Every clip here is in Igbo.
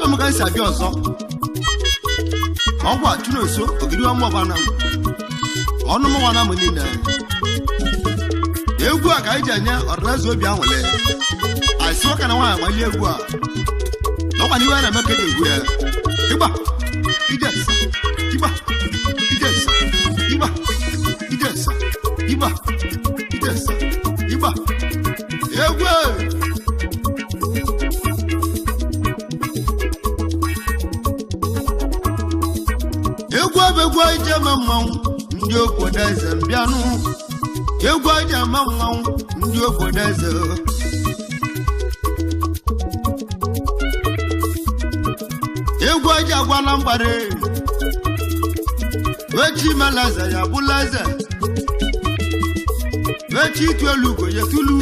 ebe m ka esi abịa ọzọ ọgwụ a chụrụ eso ogiri ọmụọbana ọnụ m nwana m niile egwu a ka anyị ji enye ọdịnaeze obi anwụle asị ụka na nwaanyị gbalie egwu a n'ọkwa n'iwe a na-eme ka eji egwu ya ịgba idesa ịgba idesa ịgba idesa ịgba idesa ịgba egwu egwu abegwu anyị ji eme mmanwụ ndị obodo eze mbịanụ egwu anyị ji eme mmanwụ ndị obodo eze egwu anyị ji agwala mgbara wechi imela eze ya bụla eze wechi itu elu ugo ya tulu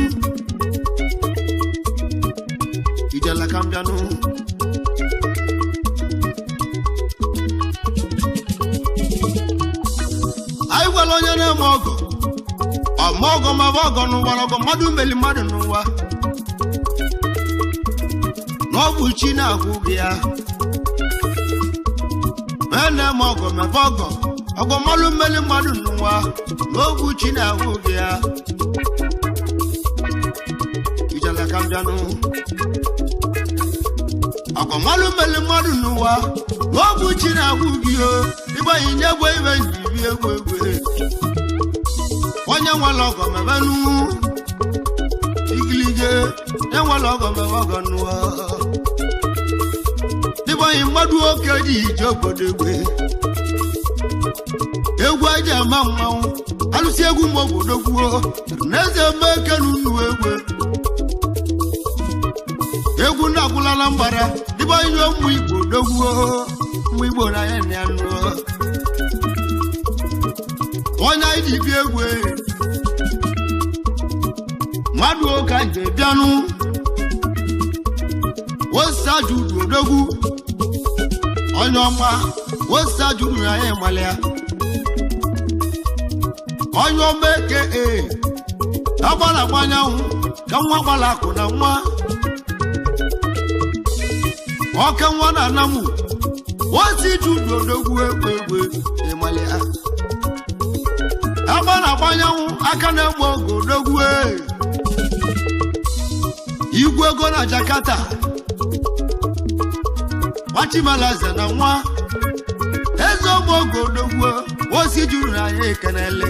ijela ka mbịanụ anyị gwara onye na-eme ọgọ ọma ọgọ ma bụ ọgọ n'ụwa ọgọ mmadụ meli mmadụ n'ụwa na ọ bụ chi na-agwụ gị ya onye na-eme ọgọ mebe ọgọ ọgọ mmadụ meli mmadụ n'ụwa na ọ bụ chi na-agwụ gị ya ijela ka mbịanụ ọgọ mmadụ meli mmadụ n'ụwa na ọ bụ chi na-agwụ gị o ịgbanye nye egwe ibe njibi egwu egwu onye nwere ọgọ mebenu igilige enwere ọgọ mebe ọgọ nụọ dịbanye mmadụ oke dị ije obodo egwe egwu aja ama mmanwụ alụsị egwu ma obodo gwuo na eze eme eke n'unu egwe egwu na-agwụla na mbara dịbanye ụmụ igbo dogwuo ụmụ igbo na ya na ya nụọ onye anyị ji bịa egwu mmadụ oge anyị ga-ebianụ wosa juru odogwu onye ọma wosa juru na ya ịmalị ya onye ọma eke agbara gba anyanwụ ka nwa gbara akụ na nwa oke nwa na anamụ wosi juru odogwu egbe egbe ịmalị ya agba na-agba anyanwụ aka na-egbe ogo odogwu igwe ego na Jakarta gbachimalaze na nwa eze ogbe ogo odogwu osi juru na ya ekenele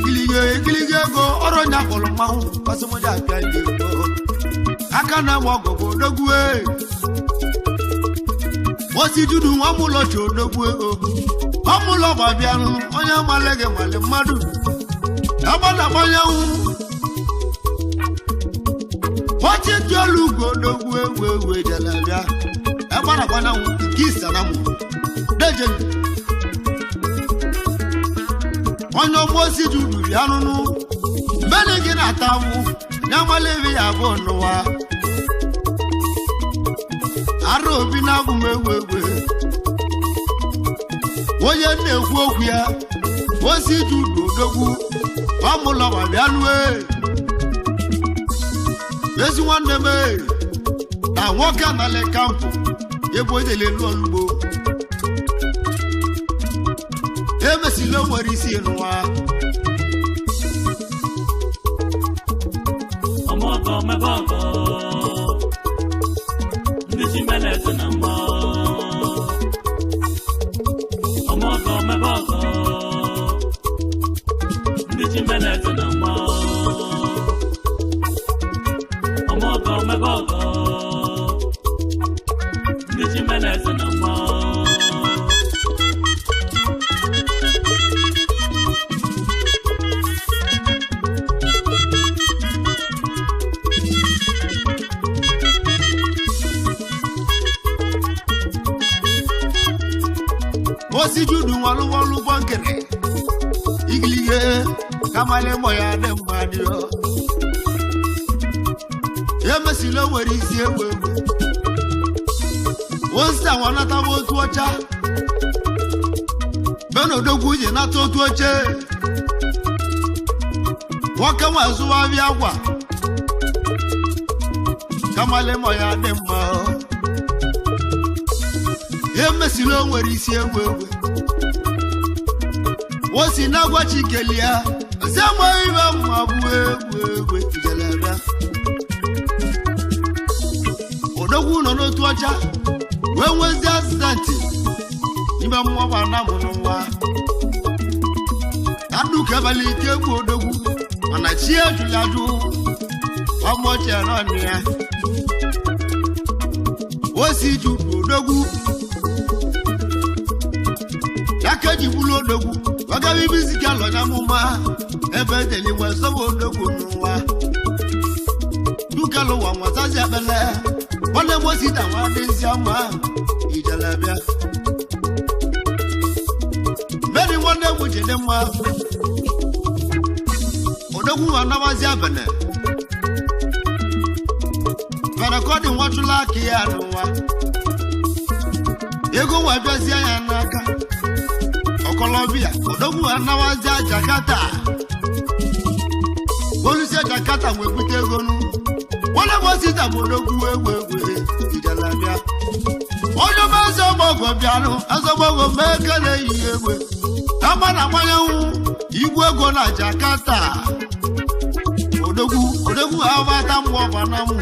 igilige ego ọrụ nya kpọrọ mmanwụ gbasimoja abịa ndị ego aka na-egbe ogo bụ odogwu osi juru nwa mụlọchi odogwu ego ọmụlọ gbabianụ onye amale gị nwale mmadụ agbadagba anyanwụ ọchịtụ olu ugo odogwu egwu egwu ejelabịa agbadagba anyanwụ nke isanamụ deje onye ọgbọ osi juru bịa nụnụ mbene gị na-ata awụ ya amale ebe ya abụọ n'ụwa arụ obi na-agwụ m egwu egwu onye na-ekwu okwu ya osi juru odogwu ọmụlọ ma bịa nue ezi nwanne m na nwoke anala kampụ ebe onye lelu olugbo emesila nwere isi n'ụwa ọmọgọ mebọgọ ndị ji melete na mbọ ọmọgọ mebọgọ ndị ji melete na mbọ ọmọgọ mebọgọ ndị ji melete na mbọ osi judu walu bangere igilige kamale moya de mbadio emesilo nwere isi egbe osi awanata otu ọcha beno dogwu je na otu oche nwoke nwa zuwa bịa gwa kamale moya de mba emesilo nwere isi egwu egwu wosi na gwa chikelia zama ibe mma bụ egwu ijelebe odogwu nọ n'otu ọcha wee nwezi asịsantị n'ime mmụọ bụ ana mụrụ nwa anụ kebali ike egwu odogwu mana chi ejula ajụ ọmọchị nọ ya wosi juru odogwu yakeji bulu odogwu wagabi biziki alọnya mụma ebe edeli nwe sọbụ odogwu n'ụwa dukelu wa nwazazi ekpele nwanne mosita nwa dị nsị ama ijelebịa mmeri nwanne m jide mma odogwu anamazi abene farakọdị nwatụla aka ya n'ụwa ego nwa bịazie ya n'aka ọkọlọbịa odogwu anawazi Jakarta olusie Jakarta wee bute ego nụ nwanne mosita bụ odogwu egwu ijelebịa onye ọma azọgbọgọ bịanụ azọgbọgọ mee kele yi egwe agba na agbanyenwu igwe ego na Jakarta odogwu avata mmụọ banamụ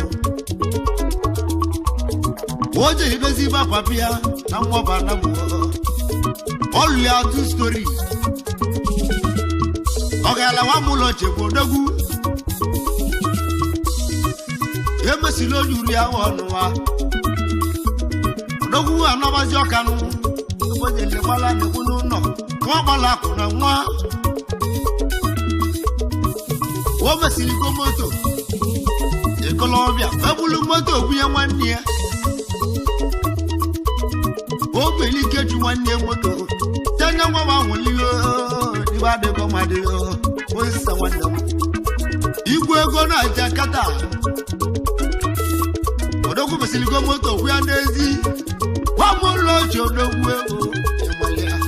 oje ibezi bapapia na mmụọ banamụ all ya two story ogala wa mulo chebo odogwu emesilo yuri awonwa odogwu anabazi ọkanụ oje le gbala n'ekunu nọ nwa gbala akụ na nwa o mesiri go moto ekolobia ebulu moto bunye nwanne ya o belike ju nwanne moto tanya nwa ma nwuliyo iba de ko madiyo o sa nwanne m igwe ego na Jakarta odogwu mesiri go moto buya n'ezi wa mulo odogwu ego emalia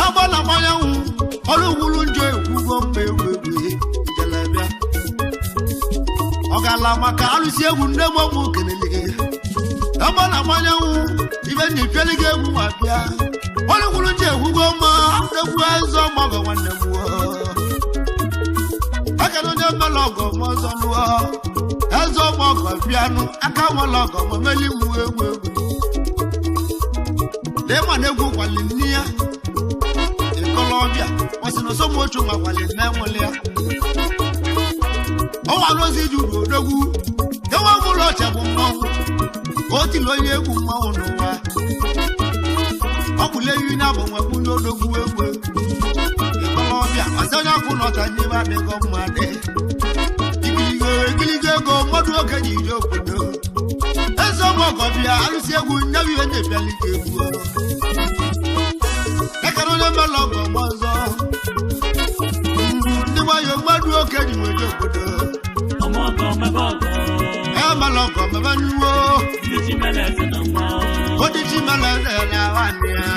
abana mayanwu olugwulu njo ekwugo mba egwu ijelebịa ọgala maka alụsi egwu nne m ọmụ kelele abana mayanwu ibe na ipelige egwu nwa bịa olugwulu njo ekwugo mma egwu ezo ọmọgọ nwanne m akana onye mmele ọgọ m ọzọ lụọ ezo ọmọgọ bịanụ aka nwere ọgọ ma meli mụ egwu lema na egwu kwali nne ya Colombia wasi no so much ma kwale na nwele o wa lo si ju odogwu e wa mu lo che bu mo o ti lo ye egwu mo no wa o ku le yi na bo wa ku odogwu egwu Colombia asanya ku no ta ni ba de go ma de igilige go modu oke ji jo kudo ezo mo go bia alu si egwu nyawi we de bia like egwu onye mmelọgọ mọzọ ndị wayo mmadụ oke ji nweje obodo emelọgọ mebenuwo odichi meleze na nwanne ya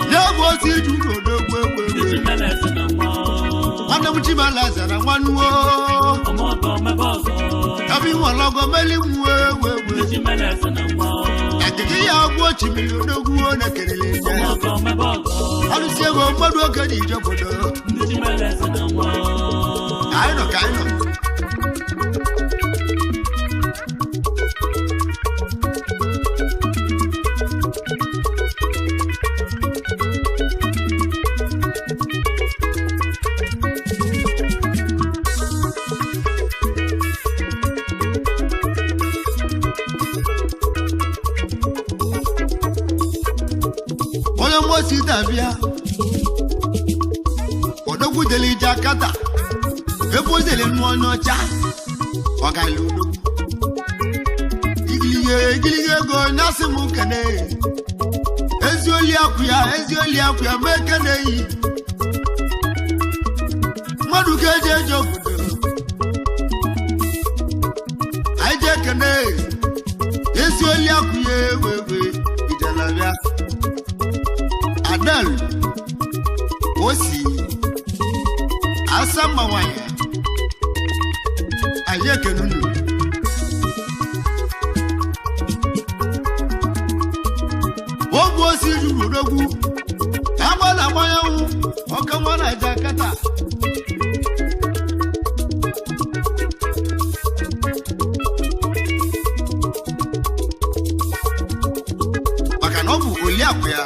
n'egwu osi iju n'odogwu egwu nwanne m chimeleze na nwannuwo ebe inwelọgọ meli mwu egwu akiki ya agwọ chimiri odogwu na kelele alụsi ego mmadụ oke ji ije obodo anyị nọ sita bia odogwu deli Jakarta ebo deli nu onyocha ogalu odogwu igilige go nasimu kene ezioli akuya mekene yi madu keje jobudo aije kene ezioli akuya wewe idelabia Adal osi asama wanya aye kenunu ogwu osi juru odogwu agba na agbanyanwụ ọka nwa na Jakarta maka na ọ bụ Oliakụ ya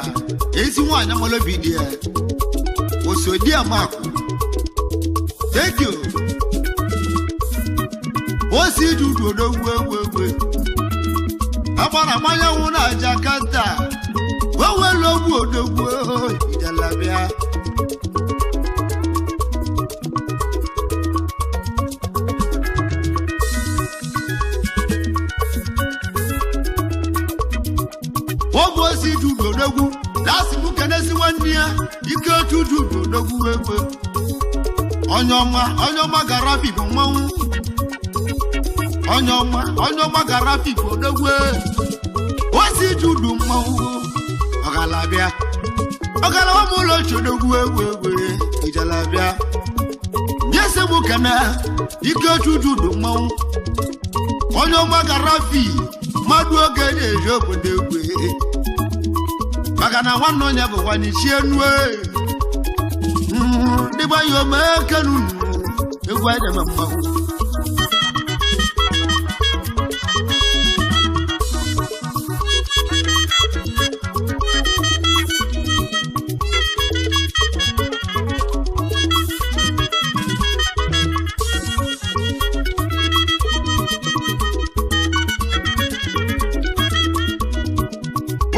ezi nwaanyị amalobi dị ya osodi amakụ. Thank you. Osi juru odogwu egwu agbara agbanyanwụ na Jakarta wewelu ogwu odogwu ijalabịa ogwu osi juru odogwu lasi mụ kenesi nwanne ya ike otu juru odogwu egwu onye ọma gara Afikpo mmanwụ onye ọma gara Afikpo odogwu osi judu mmanwụ ọgalabịa ọgalawa m ụlọ chodogwu egwu ijalabịa nyese mụ kene ike otu judu mmanwụ onye ọma gara Afikpo mmadụ oge na-eji obodo egwu maka na nwanne onye bụ nwanyị chie nue dịgba ya omekenu egwu adịma mmanwụ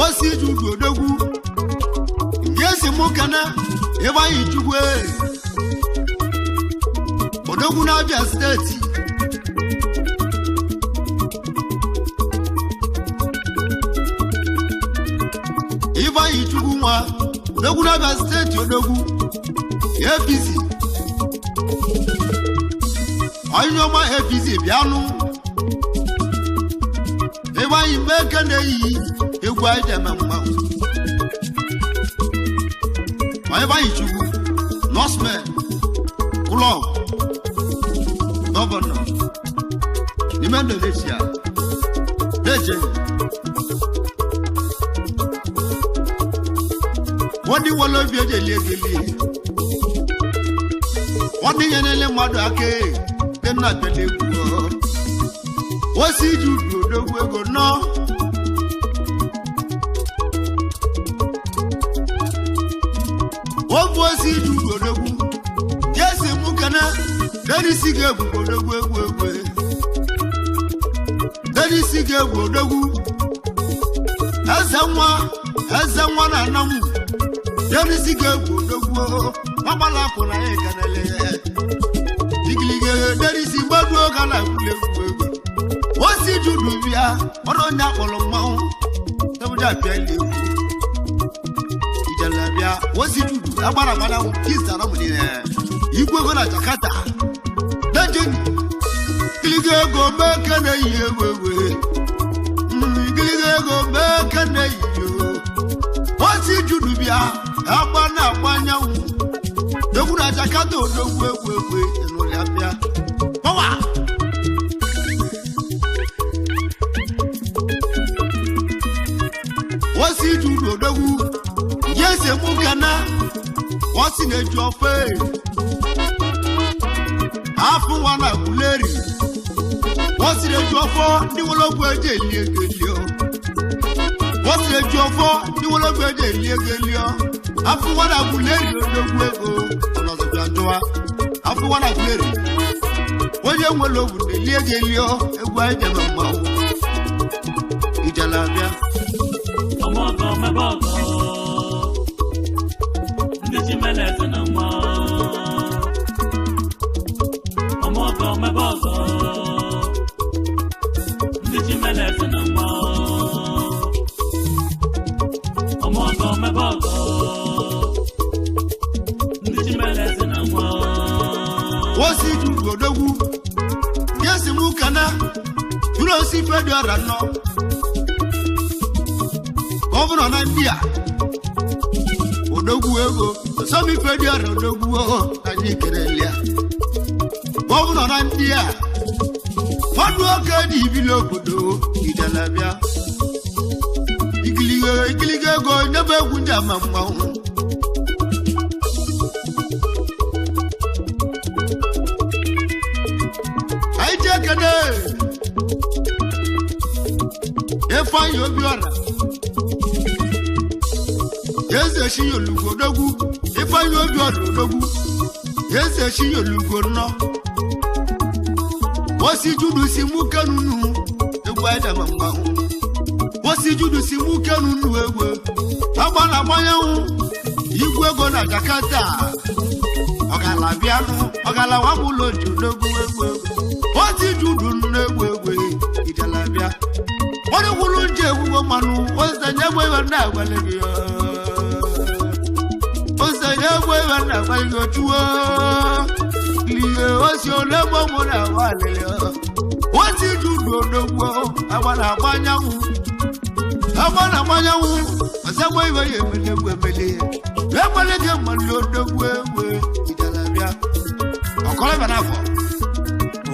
osi judu odogwu ngesi mụ kana ebe anyị chukwu odogwu na Abia steeti ebe anyị chukwu nwa odogwu na Abia steeti odogwu APC onye ọma APC bịanụ ebe anyị meke na-eyi egwu anyị deme mmanwụ ebe anyị chukwu Norsemen Club Gọvanọ n'ime Indonesia deje wọ́n wọlé obi eji eli egeli wọ́n nyenele mmadụ aka dị nna bele egwu osi ju odogwu ego nọ ofu osi ju odogwu jesi mụ kana derisi ga-egwu odogwu egwu derisi ga-egwu odogwu eze nwa na anamụ derisi ga-egwu odogwu agbala akwụ na ya ekanele igilige derisi gbaduo ga na egwule egwu osi ju dubia ọrụ onye akpọrọ mmanwụ tebụja bịa ile egwu ijalabịa osi ju agbara agbada kizara mụ niile igwe ego na Jakarta dejeni igilige ego meke na-eyi egwu igilige ego meke na-eyi osi ju dubia agba na-agba anyanwụ egwu na Jakarta odogwu egwu ịnụlịabịa pawa osi ju odogwu yeze mụ kana osi na-eju ofe afụ nwa na guleri osi na-eju ofo ndị wologwu eji eli egelio osi na-eju ofo ndị wologwu eji eli egelio afụ nwa na guleri odogwu ego ọnọzọbịa njụwa afụ nwa na guleri onye nwere ogwu na-eli egelio egwu anyị jeme mmanwụ ijalabịa ọmọgọ mẹbọgọ ndị ji mele eze na nwa ọmọgọ mẹbọgọ ndị ji mele eze na nwa ọmọgọ mẹbọgọ ndị ji mele eze na nwa osi ju odogwu yesi mụ kana tụrụ osi fedịọra nọ Gọvanọ na India odogwu ego somi fedịọra odogwu anyị kerelia gọvanọ na India fọdụ oke dị ibili obodo ijalabịa igiligo ikiliga ego nyebe egwu ndị ama mmanwụ anyị ji ekene Ifeanyi Obiora eze Shiyolugo odogwu Ifeanyi Obiora odogwu eze Shiyolugo nọ osi judu si mụ kenunu egwu anyị dị ama mmanwụ osi judu si mụ kenunu egwu agba na agbanyanwụ igwe ego na Jakarta ọgala bịanụ ọgala wabụlụ oju n'egwu egwu osi judu n'egwu egwu ijala bịa onye kwuru nje egwugo mmanụ ozenye egwu iwe na-agwale gị ozenye egwu iwe na-agwale gị ochuo liye osi ole gbogbo na-agwa alele osi judu n'egwu agba na agbanyanwụ ọzọgbo iwe ya emele egwu emele ekwele gị mmalị odogwu egwu ijalabịa ọkọlọbịa n'afọ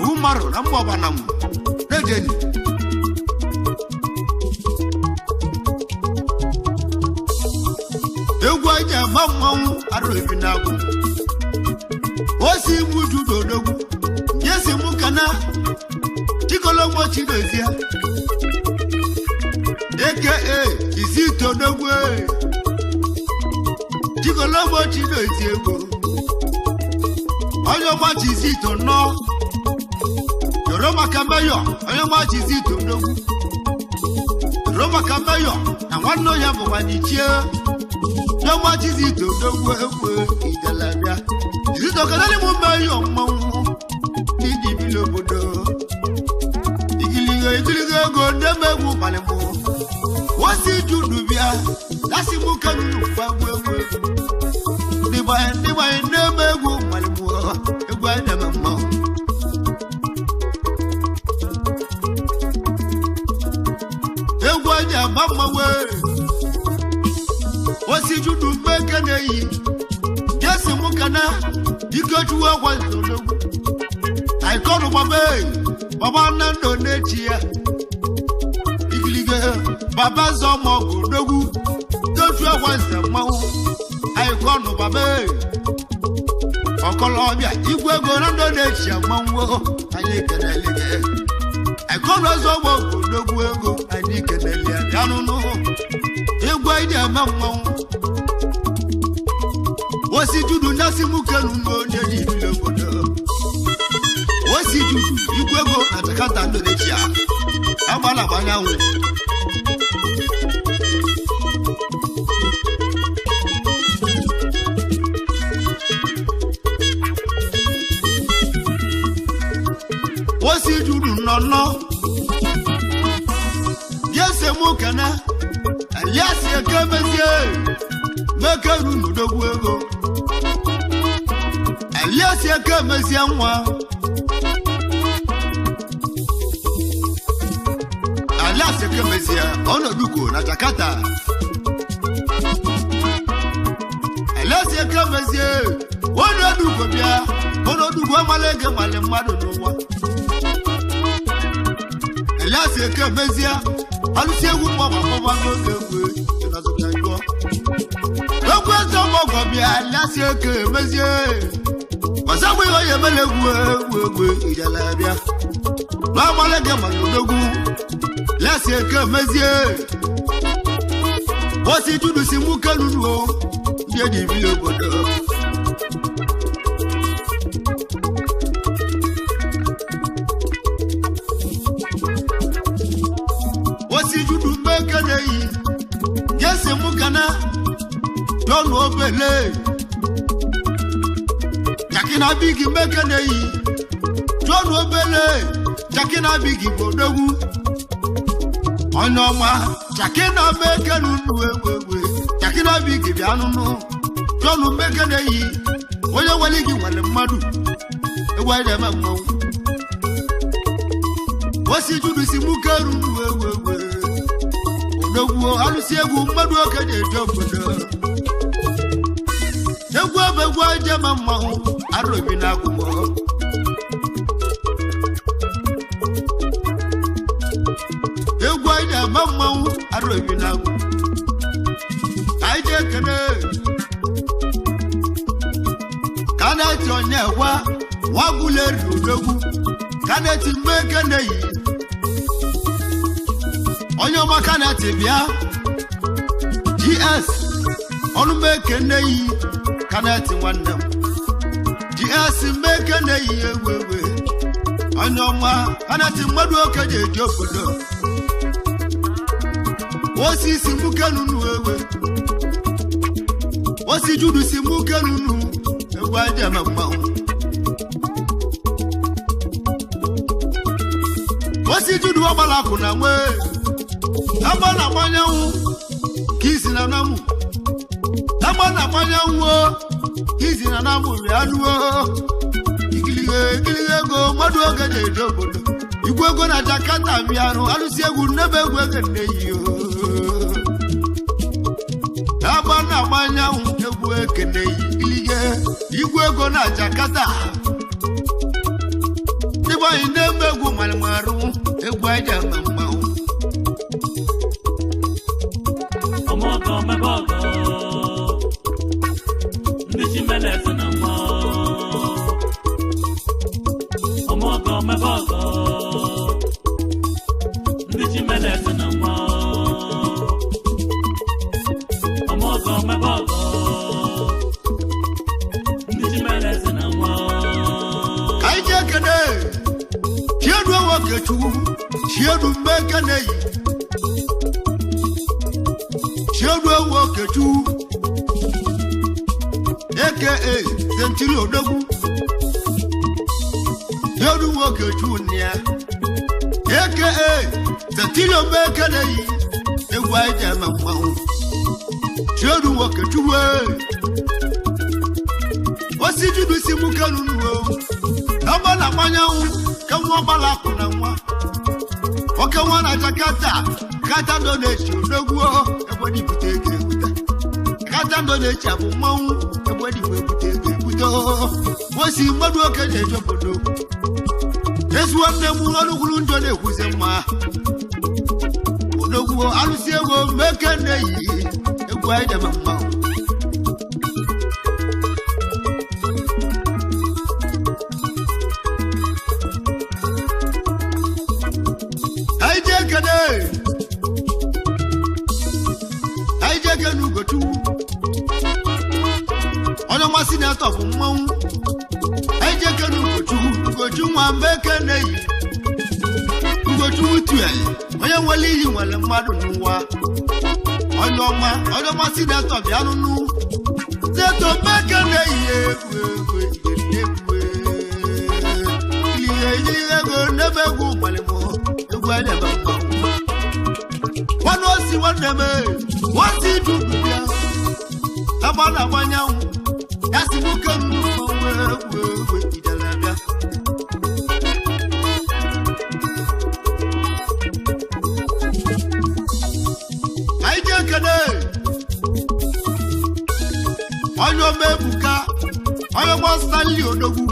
ohu mmarụ na mgbe ọbana m na-ejeni egwu aja ama mmanwụ arụ ebi n'agwụ osi igbu judo odogwu yesi mụ kana chikologbo chidozie aka Izito odogwu chikologbo chidozie ego onye ọgbachi Izito nọ Yoruba Kameyo onye ọgbachi Izito odogwu Yoruba Kameyo na nwanne ya bụ nwanyichie onye ọgbachi Izito odogwu egwu ijalabịa Izito kadali mụ meyo mmanwụ n'idi bili obodo ikiligo ego ndị megwu gbalịmụ osi judu bịa lasi mụ kenunu gbagbu egwu ndị gbanye na-eme egwu gbalịmụ egwu anyị na-eme mmanwụ egwu anyị ama mmanwụ osi judu mmeke na-eyi jesi mụ kana ikechuwu agwa nzodogwu aikọnụ baba nna ndụ na-echi ya igilige baba zọmọgụ odogwu kechu agwa nze mmanwụ aikọnụ baba ọkọlọbịa igwe ego na ndụ na-echi ya mmanwụ anyị ekenelige aikọnụ zọmọgụ odogwu ego anyị ekeneli ya ganụnụ igwe anyị eme mmanwụ osi judu nasi mụ kenunu onye ji ibili obodo osi judu igwe ego na Jakarta Indonesia agbala agbanyanwụ osi judu nọ yese mụ kana aliasi ekemezie mekeru n'odogwu ego aliasi ekemezie nwa aliasi ekemezie ọnọduko na Jakarta aliasi ekemezie ọnọduko bịa ọnọduko amalege male mmadụ n'ụwa aliasi ekemezie alụsi egwu mgbaba n'oge egwu ịnọzụta jụọ egwu eze ọgbọgọ bịa aliasi ekemezie ọzọgbo ihe onye emele egwu ijalabịa n'amalege male odogwu lasi ekemezie osi judu si mụ kenunu ndị eji ibili obodo osi judu mmeke na-eyi yesi mụ kana n'ọnụ obele jakina bigi mmeke na-eyi n'ọnụ obele jakina bigi bụ odogwu onye ọma jakina mmeke nunu egwu jakina bigi bịa nụnụ n'ọnụ mmeke na-eyi onye nwere gị nwere mmadụ egwu anyị na-eme mmanwụ osi judu si mụ kenunu egwu odogwu alụsi egwu mmadụ oke na-eje obodo egwu ebe egwu anyị eme mmanwụ arụ ebi n'agụmọ egwu anyị na-eme mmanwụ arụ ebi n'agụ na-ekwa waguleri odogwu kaneti mmeke na-eyi onye ọma kaneti bịa GS ọnụ mmeke na-eyi kaneti nwanne m GS mmeke na-eyi ewewe onye ọma kaneti mmadụ oke ji eji obodo osisi mbuke nunu ewe osi judu si mbuke nunu ewe aja mmanwụ osi judu ọgbala akụ na nwe agba na agbanyanwụ ka isi na namụ agba na agbanyanwụ ka isi na namụ rịanụo igilige ego mmadụ oge na-eje obodo igwe ego na Jakarta bịarụ alụsị egwu nnebe egwu ege nneyi agba na agbanyanwụ egwu ekene igilige igwe ego na Jakarta ndị anyị na-eme egwu malịmarụ egwu aja ma mmanwụ ọmọgọ mebọgọ ndị chimeleze na mma ọmọgọ mebọgọ ndị chimeleze na mma ọmọgọ mebọgọ ndị chimeleze na mma anyị ji ekene chiedu nwoke chukwu chiedu mmeke na-eyi chiedu nwoke chukwu aka sentiri odogwu chiedu nwoke chukwu nịa aka sentiri mmeke na-eyi egwu anyị ji ama mmanwụ chiedu nwoke chukwu osi judu si mbuke nunu agba na agbanyanwụ ka nwa ọgbala akụ na nwa oke nwa na Jakarta kata ndo na-echi odogwu egbe dibute ego ebute kata ndo na-echi abụ mmanwụ egbe dibụ ebute ego ebute osi mmadụ oke na-eje obodo ezi nwanne m ọnụkwuru njọ na-ekwuzi mma odogwu alụsị ego mmeke na-eyi egwu anyị debe mmanwụ anyị jeke n'ugochu onye ọmasị na-etọ bụ mmanwụ anyị jeke n'ugochu nwa mmeke na-eyi ugochu tụel onye nwere iyi nwere mmadụ n'ụwa onye ọmasị na-etọ bịa nụnụ zeto mmeke na-eyi egwu ego n'ebe egwu malimo egwu edebe mmanwụ nwanne osi nwanne m osi dudu bịa agba na agbanyanwụ ya si nwoke nnukwu egwu idele bịa anyị ji ekene onye ome ebuka onye gba Stanley odogwu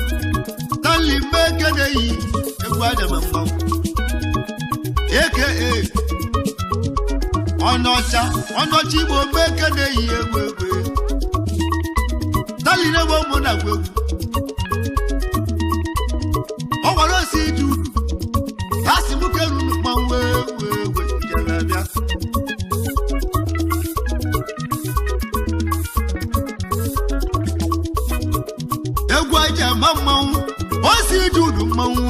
Stanley mmeke na-eyi egwu edebe mmanwụ aka onye ọcha Igbo mmeke na-eyi egwu Stanley na-egbe ụmụ na-agwa egwu ọ gwara osi iji uru ha si mụke ruru mmanwụ egwu ijere bịa egwu aja ama mmanwụ osi iji uru mmanwụ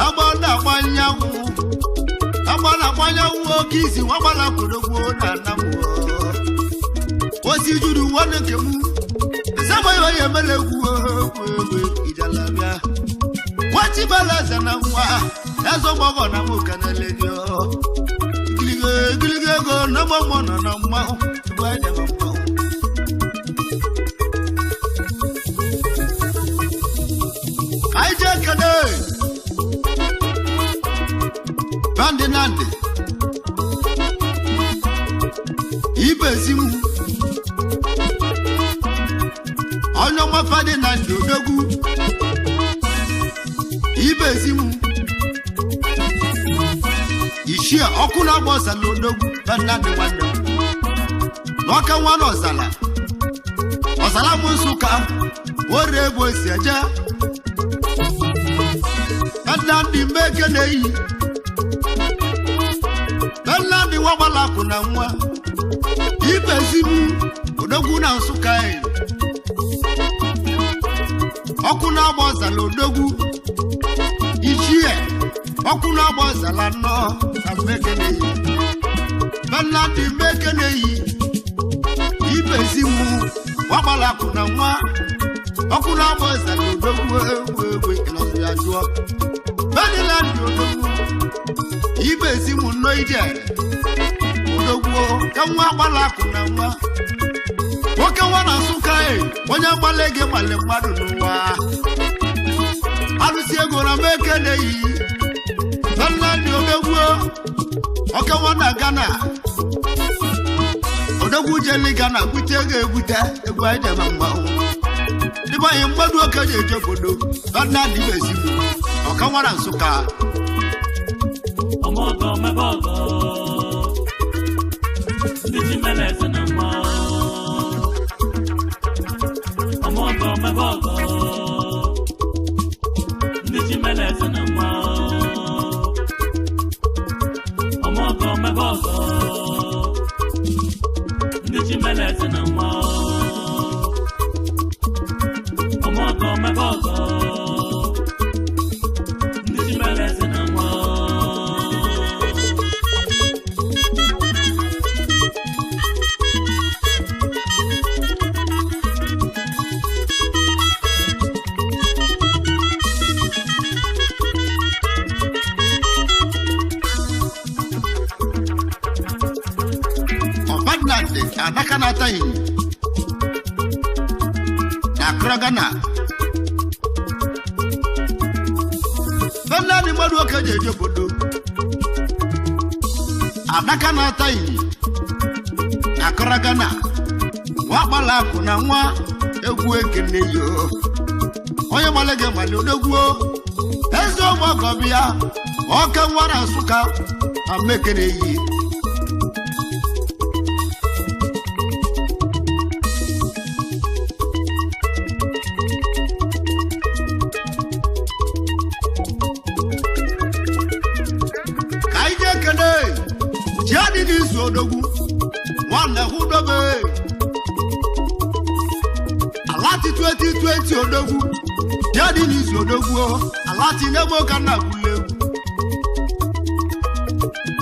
agba na-agbanyanwụ oke isi nwagbala kodogwo na nnamụ osi juru nwanne nke m sama ya emele egwu ijalabịa nwachibalaeze na nwa ezo gbọgọ na nwoke na ledio giligo ego na mmanwụ nọ na mmanwụ tupu anyị debe mmanwụ anyị ji ekene Bandi Nandi Ibezimu onye ọma Ferdinand odogwu Ibezimu ishie ọkụ na-agba ọzala odogwu Ferdinand nwanne n'ọka nwa n'ọzala m Nsụka ore bo si aja Nandi meke nei Nandi wabala kuna mwa Ibezimu Odogwu na Nsukka Okuna bozala odogwu Ichie Okuna bozala no Meke nei Nandi meke nei Ibezimu wabala kuna mwa Okuna bozala odogwu Ilozi ajuo Baniland odogwu Ibezimu no ide Odogwu Kanwa wabala kuna mwa Woke wana Nsukka onye gbalege male mmadụ n'ụwa Alụsi ego na meke nei Baniland odogwu Oke wana Ghana Odogwu jeli Ghana bute ego ebute egwu aide ma mmanwụ Dibanye mgbadu oke je ejobodo Baniland Ibezimu Oke wana Nsukka Omogo mebogo Ndiji meleze na mwa Omogo mebogo Ndiji meleze na mwa Omogo mebogo Ndiji meleze na mwa Omogo mebogo Ndiji meleze na mwa Adaka na tayi Accra Ghana Baniland madu oke je ejobodo Adaka na tayi Accra Ghana Wakpala kuna nwa egwu ekene yo Onye malege mali odogwu Ezo mogobia Oke nwara Nsukka amekene yi Odogwu nwanne hudobe Alati 2020 odogwu jadi n'isi odogwu Alati n'egbo ka na bulegwu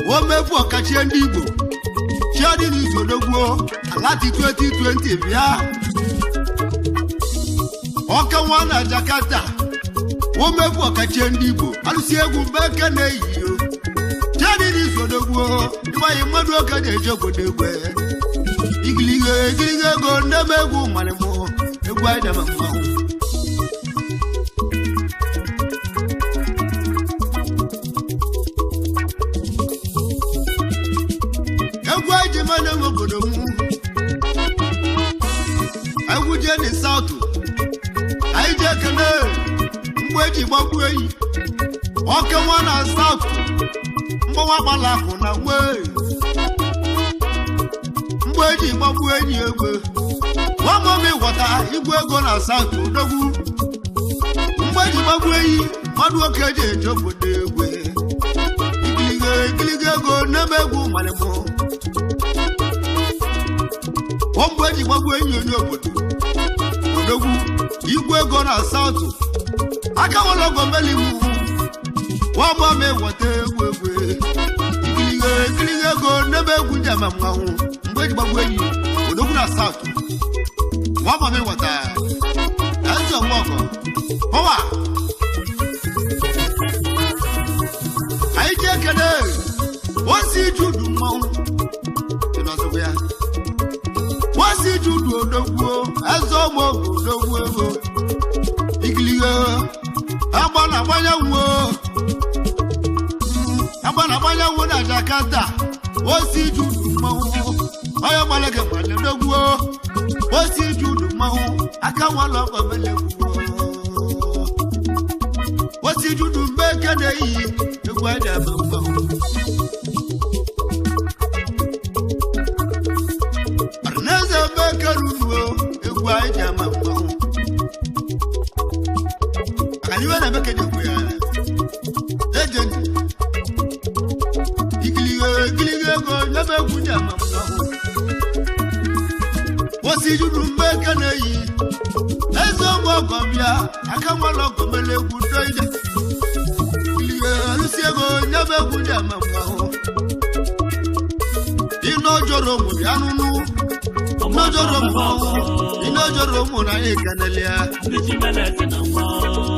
o mefu ọkachie ndị Igbo jadi n'isi odogwu Alati 2020 bịa ọka nwa na Jakarta o mefu ọkachie ndị Igbo alụsi egwu mbeke na-eyiyo jadi n'isi odogwu Ibaye mmadụ oke je ejobodo egwe Igilige ego ndebe egwu malimo egwu aide ma mmanwụ Egwu aide ma na obodo mu Egwu je ni South Aije kene mgbe eji gbagbu eyi Oke nwa na South Mgbawa gbala akụ na wee Mgbe eji gbagbu enyi egwe Nwamomi ghọta igwe ego na South odogwu Mgbe eji gbagbu enyi mmadụ oke ji eje obodo egwe Igilige ego n'ebe egwu malimo Mgbe eji gbagbu enyi onye obodo odogwu igwe ego na South Aka wologo melimu Nwamomi ghọta egwu egwe Igilige ego n'ebe egwu ndị ama mmanwụ Mgbe eji gbagbu enyi odogwu na South Nwamomi ghọta Ezo Nwogo Power Anyị ji ekele Osi Judu mmanwụ Ịnọzọgwa ya Osi Judu odogwu Ezo Nwogo odogwu ego Igilige Agba na agbanya nwo na Jakarta Osi Judu mmanwụ Onye gbalege mmadụ odogwu Osi Judu mmanwụ Aka nwala ọgọ melegwu Osi Judu mbeke na-eyi egwu aide ma mmanwụ Arneze mbeke runuo egwu aide ma mmanwụ kunja mama wosi judu mbeke na yi ezo mogo bia akamalo komele gudoide liye lusiego nyabe kunja mama ino joro mu yanunu ino joro mu na ekanelia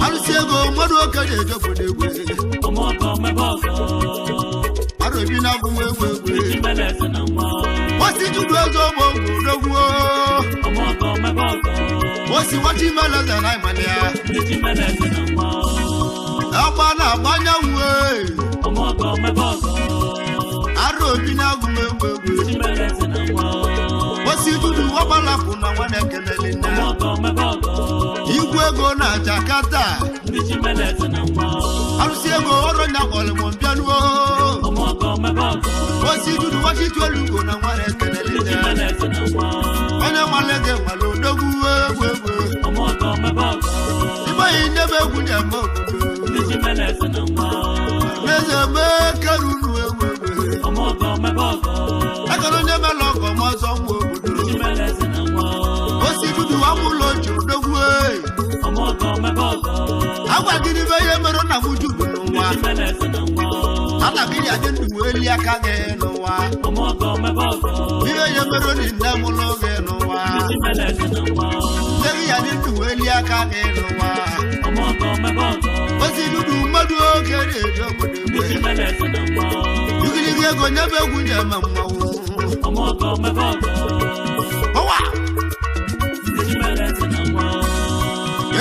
alusiego modu okaje jobodegwe arobina buwewe wasi judu ezo mogo dogwo wasi wati malaza na imania abana abanya we arobina buwewe wasi judu wabala kuna wana kenelina igwego na Jakarta alusiego oronya olemo bianuo wasi judu wati tolugo na wana kenelina wana malege malodogu wewe iba indebe kunja mogo nezeme karunu wewe akano nyeme loko mozo mwogudu osi dudu wamulojo dogwe agwa gidi beye mero na mujudu nwa ala gidi ajendu weli akage nwa biye mero ni namuloge nwa degi ajendu weli akage nwa osi dudu madu okere jogwe yugili go nyebe kunja mama owa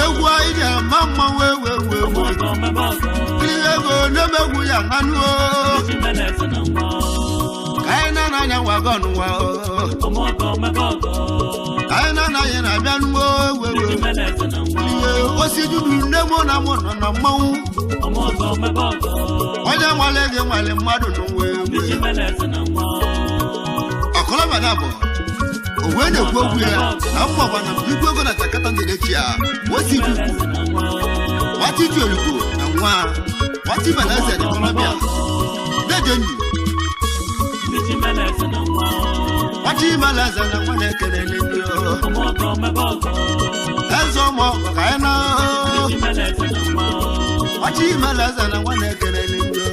egwa ija mama wewe yego nyebe kuya nganu kaina na nya wagonu wa kaina na yena bianu wewe osi dudu nemo na mono na mawu oja mwalege mwale madu no wewe akola badabo owene gwogwe amwa bana bigwego na takata ndechia wosi dudu wati jolugo na nwa wati balaza ni kolobia dejeni wati balaza na mwana kelele ndio ezo mo kaina wati balaza na mwana kelele ndio